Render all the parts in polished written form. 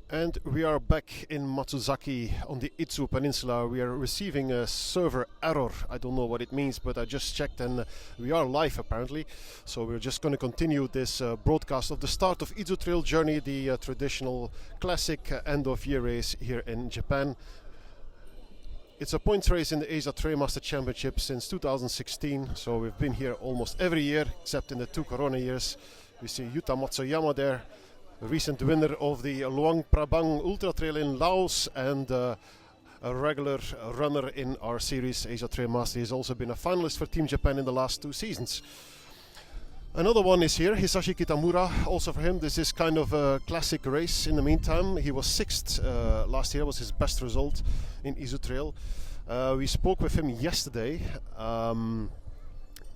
And we are back in Matsuzaki on the Izu Peninsula. We are receiving a server error. I don't know what it means, but I just checked and we are live apparently. So we're just going to continue this broadcast of the start of Izu Trail Journey, the traditional classic end of year race here in Japan. It's a points race in the Asia Trailmaster Championship since 2016. So we've been here almost every year except in the 2 Corona years. We see Yuta Matsuyama there, the recent winner of the Luang Prabang Ultra Trail in Laos and a regular runner in our series Asia Trail Master. He's also been a finalist for Team Japan in the last 2 seasons. Another one is here, Hisashi Kitamura. Also for him, this is kind of a classic race. In the meantime, he was 6th last year, was his best result in Izu Trail. We spoke with him yesterday.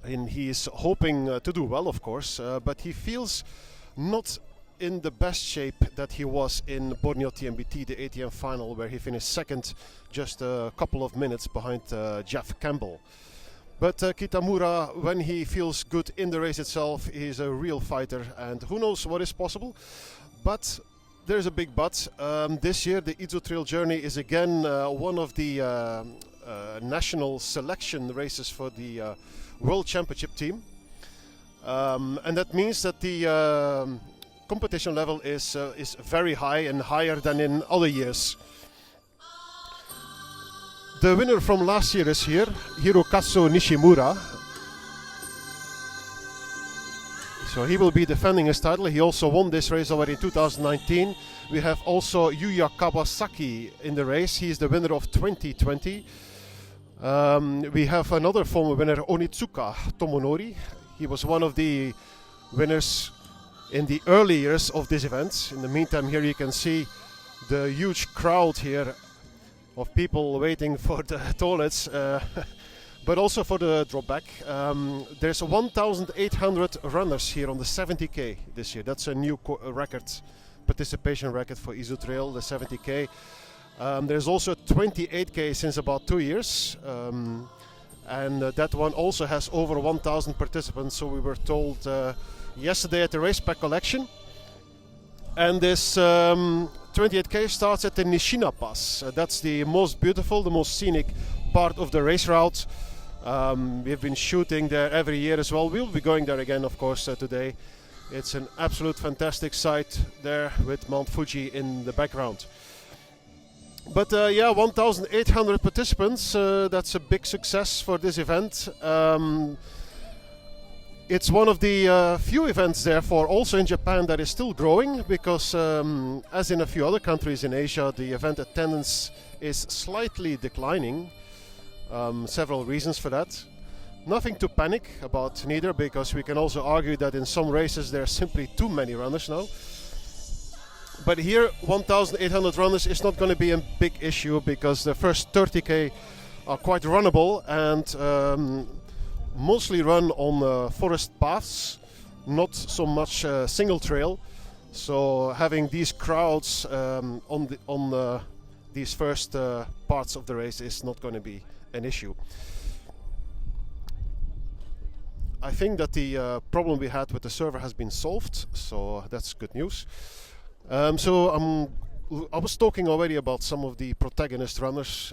And he is hoping to do well, of course, but he feels not in the best shape that he was in Borneo TMBT, the ATM final, where he finished 2nd, just a couple of minutes behind Jeff Campbell. But Kitamura, when he feels good in the race itself, he's a real fighter, and who knows what is possible. But there's a big but. This year the Izu Trail Journey is again one of the national selection races for the World Championship team. And that means that the competition level is very high and higher than in other years. The winner from last year is here, Hirokazu Nishimura. So he will be defending his title. He also won this race already in 2019. We have also Yuya Kawasaki in the race. He is the winner of 2020. We have another former winner, Onitsuka Tomonori. He was one of the winners in the early years of this event. In the meantime, here you can see the huge crowd here of people waiting for the toilets, but also for the drop back. There's 1,800 runners here on the 70k this year. That's a new record, participation record for Izu Trail, the 70k. There's also 28k since about 2 years. And that one also has over 1,000 participants, so we were told yesterday at the race pack collection. And this 28k starts at the Nishina Pass. That's the most beautiful, the most scenic part of the race route. We've been shooting there every year as well. We'll be going there again, of course, today. It's an absolute fantastic sight there with Mount Fuji in the background. But yeah, 1,800 participants, that's a big success for this event. It's one of the few events, therefore, also in Japan that is still growing, because as in a few other countries in Asia, the event attendance is slightly declining. Several reasons for that. Nothing to panic about neither, because we can also argue that in some races there are simply too many runners now. But here, 1,800 runners is not going to be a big issue, because the first 30k are quite runnable and mostly run on forest paths, not so much single trail. So having these crowds on these first parts of the race is not going to be an issue. I think that the problem we had with the server has been solved, so that's good news. I was talking already about some of the protagonist runners.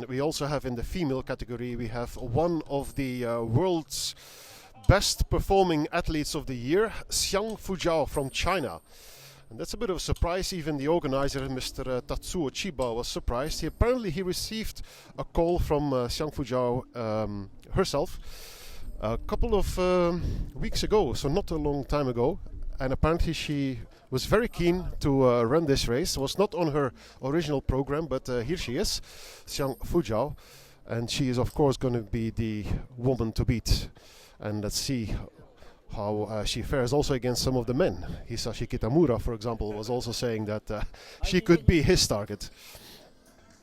We also have in the female category, we have one of the world's best performing athletes of the year, Xiang Fujiao from China. And that's a bit of a surprise. Even the organizer, Mr. Tatsuo Chiba, was surprised. Apparently he received a call from Xiang Fujiao herself a couple of weeks ago, so not a long time ago. And apparently she was very keen to run this race. It was not on her original program, but here she is, Xiang Fujiao. And she is, of course, going to be the woman to beat. And let's see how she fares also against some of the men. Hisashi Kitamura, for example, was also saying that she could be his target.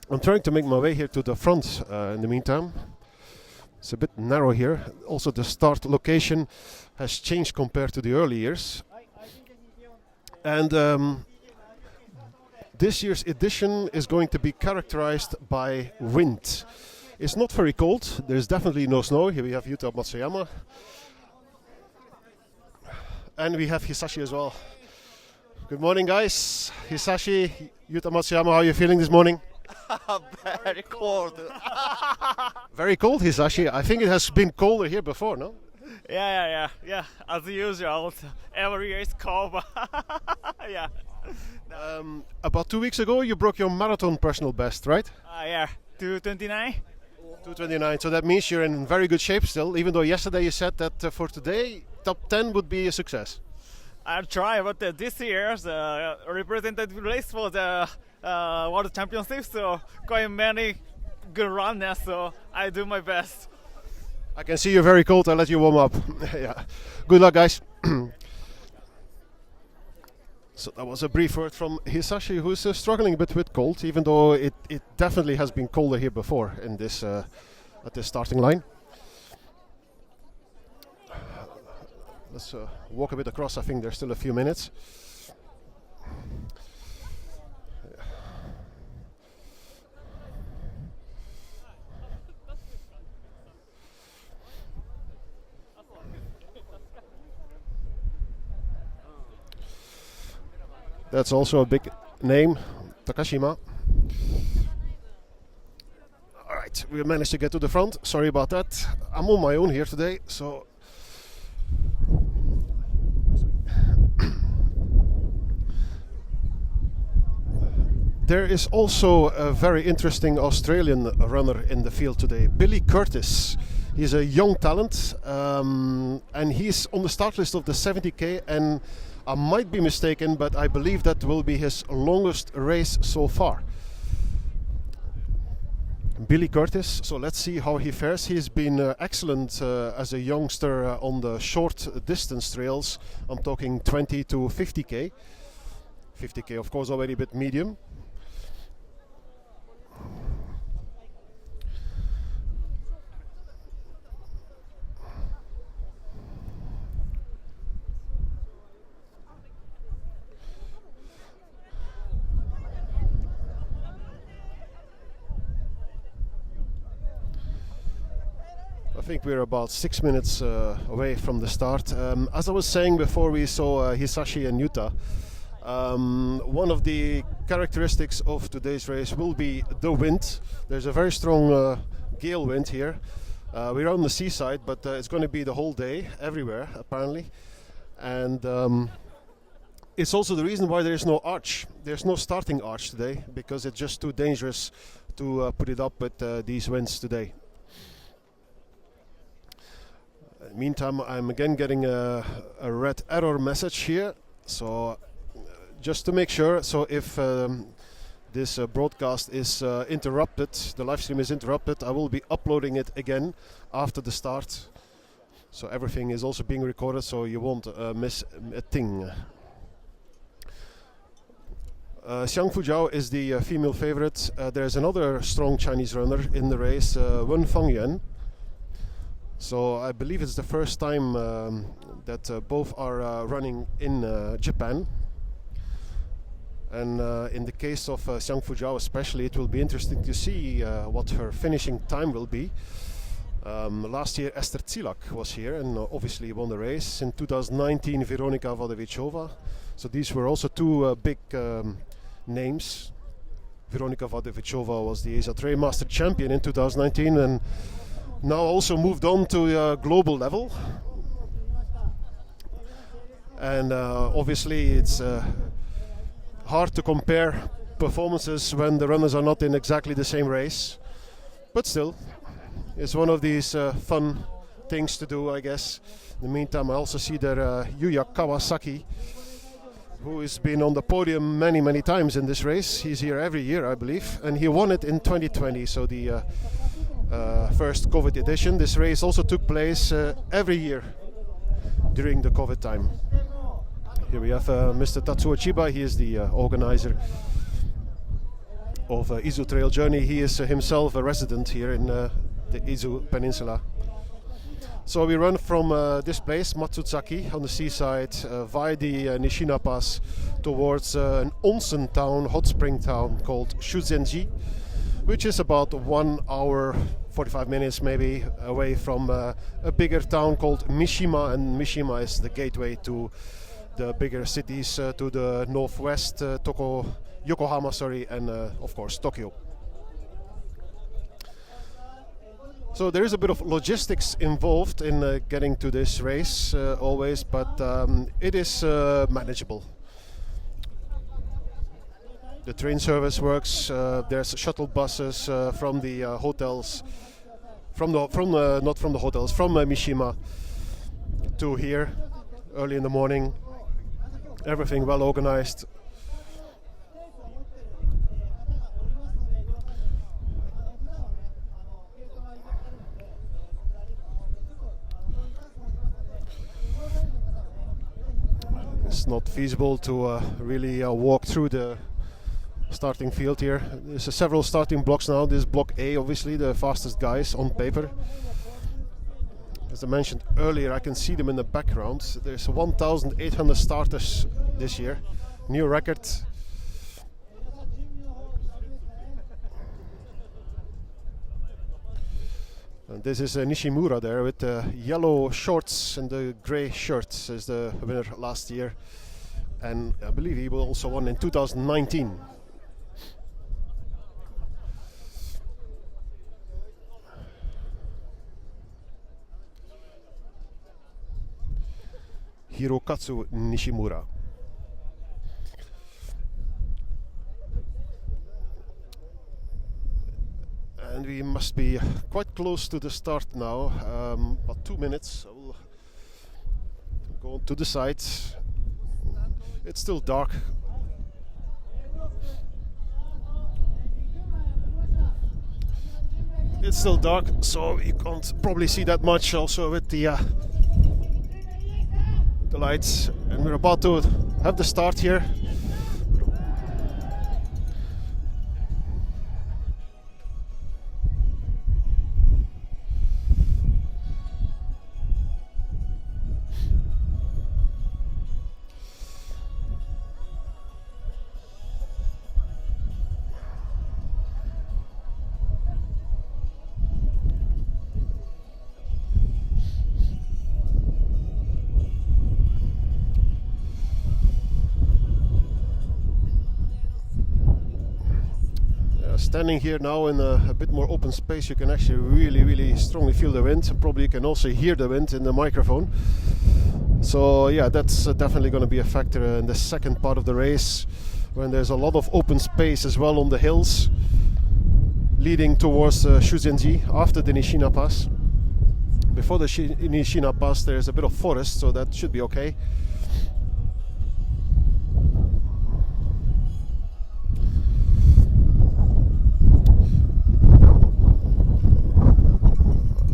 I'm trying to make my way here to the front in the meantime. It's a bit narrow here. Also, the start location has changed compared to the early years. And this year's edition is going to be characterized by wind. It's not very cold. There's definitely no snow. Here we have Yuta Matsuyama. And we have Hisashi as well. Good morning, guys. Hisashi, Yuta Matsuyama, how are you feeling this morning? Very cold. Very cold, Hisashi. I think it has been colder here before, no? Yeah. As usual, every year is cold, but yeah. About 2 weeks ago, you broke your marathon personal best, right? Yeah. 229. 229. So that means you're in very good shape still, even though yesterday you said that for today, top 10 would be a success. I'll try, but this year's representative race for the World Championship, so quite many good runners, so I do my best. I can see you're very cold. I'll let you warm up. Yeah. Good luck, guys. So that was a brief word from Hisashi, who's struggling a bit with cold, even though it definitely has been colder here before in this at this starting line. Let's walk a bit across. I think there's still a few minutes. That's also a big name, Takashima. Alright, we managed to get to the front. Sorry about that. I'm on my own here today, so there is also a very interesting Australian runner in the field today, Billy Curtis. He's a young talent, and he's on the start list of the 70k, and I might be mistaken, but I believe that will be his longest race so far. Billy Curtis, so let's see how he fares. He's been excellent as a youngster on the short distance trails. I'm talking 20 to 50k. 50k, of course, already a bit medium. I think we're about 6 minutes away from the start. As I was saying before, we saw Hisashi and Yuta. One of the characteristics of today's race will be the wind. There's a very strong gale wind here. We're on the seaside, but it's going to be the whole day, everywhere, apparently. And it's also the reason why there is no arch. There's no starting arch today, because it's just too dangerous to put it up with these winds today. Meantime, I'm again getting a red error message here, so just to make sure, so if this broadcast is interrupted, the live stream is interrupted, I will be uploading it again after the start, so everything is also being recorded, so you won't miss a thing. Xiang Fujiao is the female favorite. There's another strong Chinese runner in the race, Wen Fangyuan. So I believe it's the first time that both are running in Japan. And in the case of Xiang Fujiao especially, it will be interesting to see what her finishing time will be. Last year Esther Zilak was here and obviously won the race. In 2019 Veronika Vadevichova. So these were also two big names. Veronika Vadevichova was the Izu Trail Master Champion in 2019 and now also moved on to a global level. And obviously it's hard to compare performances when the runners are not in exactly the same race. But still, it's one of these fun things to do, I guess. In the meantime, I also see there Yuya Kawasaki, who has been on the podium many times in this race. He's here every year, I believe, and he won it in 2020, so the first COVID edition. This race also took place every year during the COVID time. Here we have Mr. Tatsuo Chiba. He is the organizer of Izu Trail Journey. He is himself a resident here in the Izu Peninsula. So we run from this place, Matsuzaki, on the seaside, via the Nishina Pass towards an onsen town, hot spring town called Shuzenji, which is about 1 hour, 45 minutes maybe away from a bigger town called Mishima, and Mishima is the gateway to the bigger cities to the northwest, Yokohama, and of course Tokyo. So there is a bit of logistics involved in getting to this race always, but it is manageable. The train service works. There's shuttle buses from the hotels, from Mishima to here early in the morning. Everything well organized. It's not feasible to really walk through the starting field here. There's several starting blocks now. This is block A, obviously the fastest guys on paper. As I mentioned earlier, I can see them in the background. There's 1,800 starters this year, new record. And this is Nishimura there with the yellow shorts and the grey shirts as the winner last year. And I believe he will also won in 2019. Hirokatsu Nishimura. And we must be quite close to the start now, about 2 minutes. I will go to the side. It's still dark. It's still dark, so you can't probably see that much also with the lights. And we're about to have the start here. Standing here now in a bit more open space, you can actually really strongly feel the wind. Probably you can also hear the wind in the microphone. So yeah, that's definitely going to be a factor in the second part of the race, when there's a lot of open space as well on the hills leading towards Shuzenji after the Nishina Pass. Before the Nishina Pass there's a bit of forest, so that should be okay.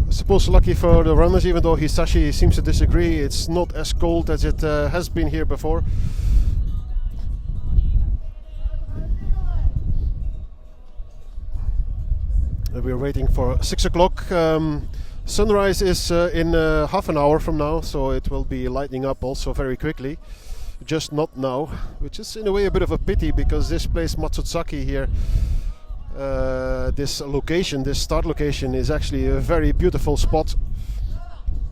I suppose lucky for the runners, even though Hisashi seems to disagree, it's not as cold as it has been here before. We're waiting for 6 o'clock. Sunrise is in half an hour from now, so it will be lightening up also very quickly. Just not now, which is in a way a bit of a pity, because this place Matsuzaki here, this location, this start location, is actually a very beautiful spot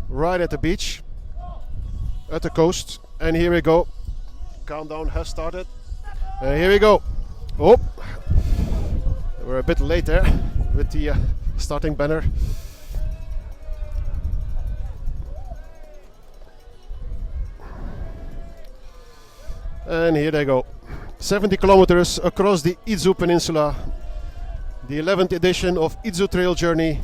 right at the beach, at the coast. And here we go, countdown has started, and here we go. Oh, we're a bit late there with the starting banner. And here they go, 70 kilometers across the Izu Peninsula, the 11th edition of Izu Trail Journey.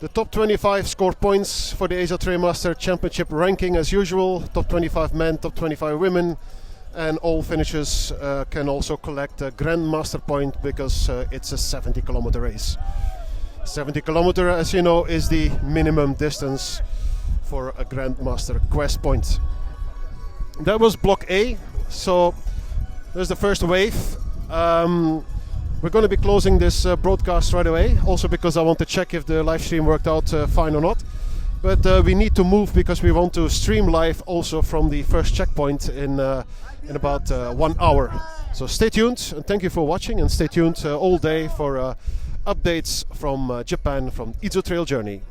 The top 25 score points for the Asia Trailmaster Championship ranking as usual. Top 25 men, top 25 women, and all finishers can also collect a Grandmaster point, because it's a 70 kilometer race. 70 kilometer, as you know, is the minimum distance for a Grandmaster Quest point. That was block A, so there's the first wave. We're going to be closing this broadcast right away, also because I want to check if the live stream worked out fine or not. But we need to move, because we want to stream live also from the first checkpoint in about 1 hour. So stay tuned, and thank you for watching, and stay tuned all day for updates from Japan, from Izu Trail Journey.